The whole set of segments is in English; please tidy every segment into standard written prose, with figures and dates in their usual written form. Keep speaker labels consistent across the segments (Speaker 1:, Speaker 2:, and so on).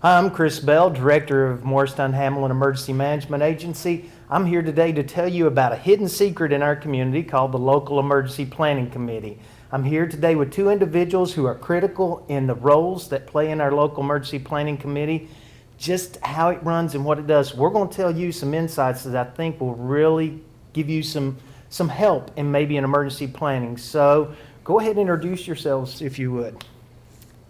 Speaker 1: Hi, I'm Chris Bell, Director of Morristown Hamlin Emergency Management Agency. I'm here today to tell you about a hidden secret in our community called the Local Emergency Planning Committee. I'm here today with two individuals who are critical in the roles that play in our Local Emergency Planning Committee, just how it runs and what it does. We're going to tell you some insights that I think will really give you some help in maybe in emergency planning. So go ahead and introduce yourselves if you would.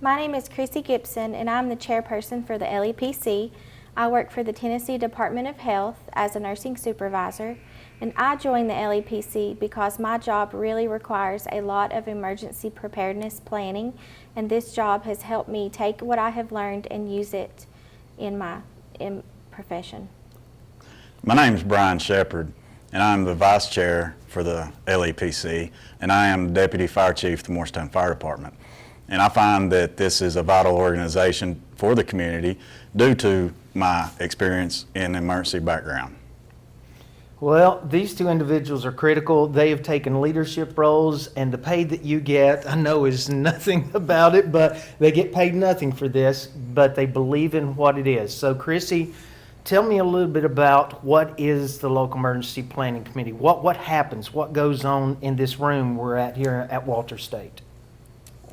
Speaker 2: My name is Chrissy Gibson, and I'm the chairperson for the LEPC. I work for the Tennessee Department of Health as a nursing supervisor, and I joined the LEPC because my job really requires a lot of emergency preparedness planning, and this job has helped me take what I have learned and use it in my profession.
Speaker 3: My name is Brian Shepard, and I'm the vice chair for the LEPC, and I am the deputy fire chief of the Morristown Fire Department. And I find that this is a vital organization for the community due to my experience in emergency background.
Speaker 1: Well, these two individuals are critical. They have taken leadership roles, and the pay that you get, I know is nothing about it, but they get paid nothing for this, but they believe in what it is. So Chrissy, tell me a little bit about what is the Local Emergency Planning Committee? What happens? What goes on in this room we're at here at Walter State?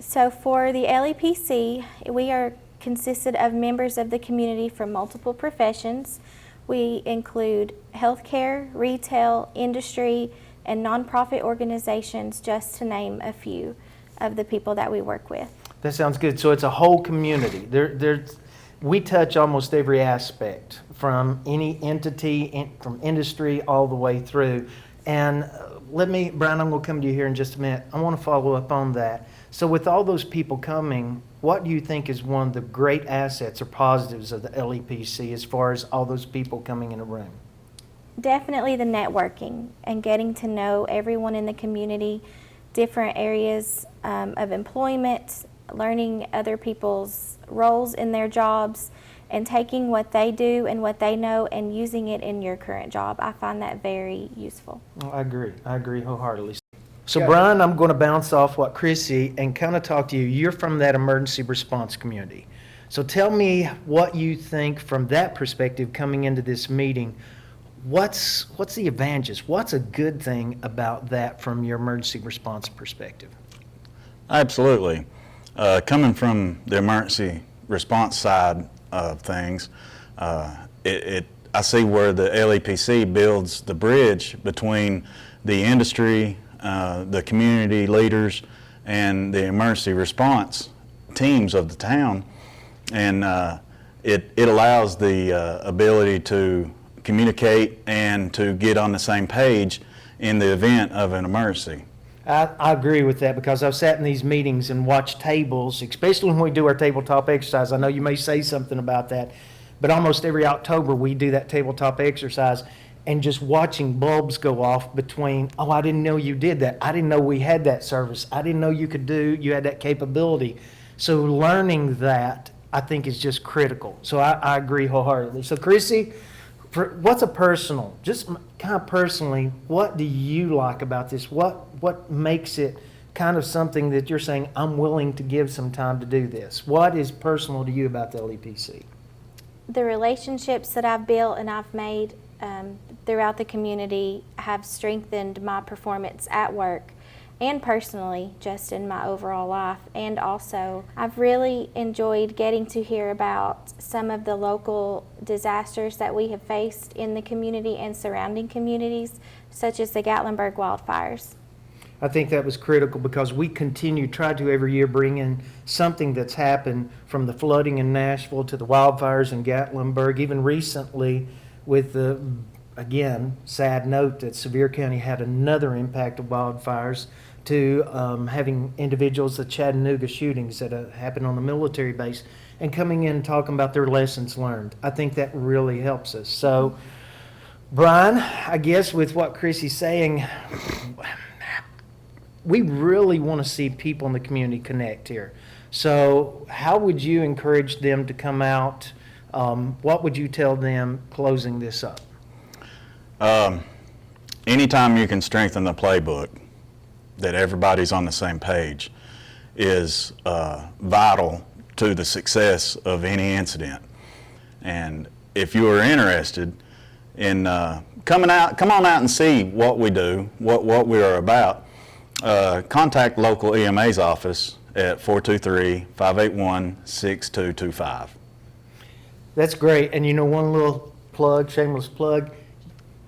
Speaker 2: So for the LEPC, we are consisted of members of the community from multiple professions. We include healthcare, retail, industry, and nonprofit organizations, just to name a few of the people that we work with.
Speaker 1: That sounds good. So it's a whole community. We touch almost every aspect from any entity, from industry all the way through. And Brian, I'm going to come to you here in just a minute. I want to follow up on that. So with all those people coming, what do you think is one of the great assets or positives of the LEPC as far as all those people coming in a room?
Speaker 2: Definitely the networking and getting to know everyone in the community, different areas of employment, learning other people's roles in their jobs, and taking what they do and what they know and using it in your current job. I find that very useful.
Speaker 1: I agree wholeheartedly. So Brian, I'm going to bounce off what Chrissy and kind of talk to you. You're from that emergency response community. So tell me what you think from that perspective coming into this meeting. What's the advantages? What's a good thing about that from your emergency response perspective?
Speaker 3: Absolutely. Coming from the emergency response side of things, I see where the LEPC builds the bridge between the industry, the community leaders, and the emergency response teams of the town, and it allows the ability to communicate and to get on the same page in the event of an emergency.
Speaker 1: I agree with that because I've sat in these meetings and watched tables, especially when we do our tabletop exercise. I know you may say something about that, but almost every October we do that tabletop exercise, and just watching bulbs go off between, oh, I didn't know you did that. I didn't know we had that service. I didn't know you had that capability. So learning that, I think, is just critical. So I agree wholeheartedly. So Chrissy, what's just kind of personally, what do you like about this? What makes it kind of something that you're saying, I'm willing to give some time to do this? What is personal to you about the LEPC?
Speaker 2: The relationships that I've built and I've made throughout the community have strengthened my performance at work and personally, just in my overall life. And also, I've really enjoyed getting to hear about some of the local disasters that we have faced in the community and surrounding communities, such as the Gatlinburg wildfires.
Speaker 1: I think that was critical because we try to every year bring in something that's happened, from the flooding in Nashville to the wildfires in Gatlinburg, even recently with the, again, sad note that Sevier County had another impact of wildfires, to having individuals, the Chattanooga shootings that happened on the military base, and coming in and talking about their lessons learned. I think that really helps us. So, Brian, I guess with what Chrissy's saying, we really want to see people in the community connect here. So how would you encourage them to come out? What would you tell them closing this up?
Speaker 3: Anytime you can strengthen the playbook, that everybody's on the same page, is vital to the success of any incident. And if you are interested in come on out and see what we do, what we are about. Contact local EMA's office at 423-581-6225.
Speaker 1: That's great. And you know, one little plug, shameless plug,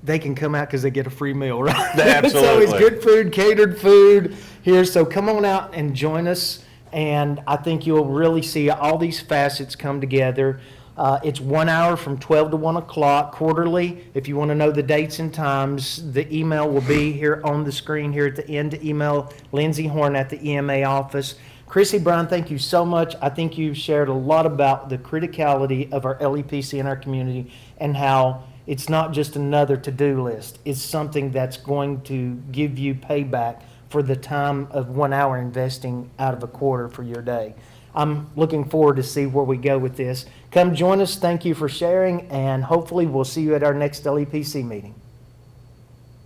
Speaker 1: they can come out because they get a free meal, right?
Speaker 3: Absolutely.
Speaker 1: It's always good food, catered food here. So come on out and join us. And I think you'll really see all these facets come together. It's 1 hour from 12 to 1 o'clock quarterly. If you want to know the dates and times, the email will be here on the screen here at the end to email Lindsay Horn at the EMA office. Chrissy, Brian, thank you so much. I think you've shared a lot about the criticality of our LEPC in our community and how it's not just another to-do list. It's something that's going to give you payback for the time of 1 hour investing out of a quarter for your day. I'm looking forward to see where we go with this. Come join us. Thank you for sharing, and hopefully we'll see you at our next LEPC meeting.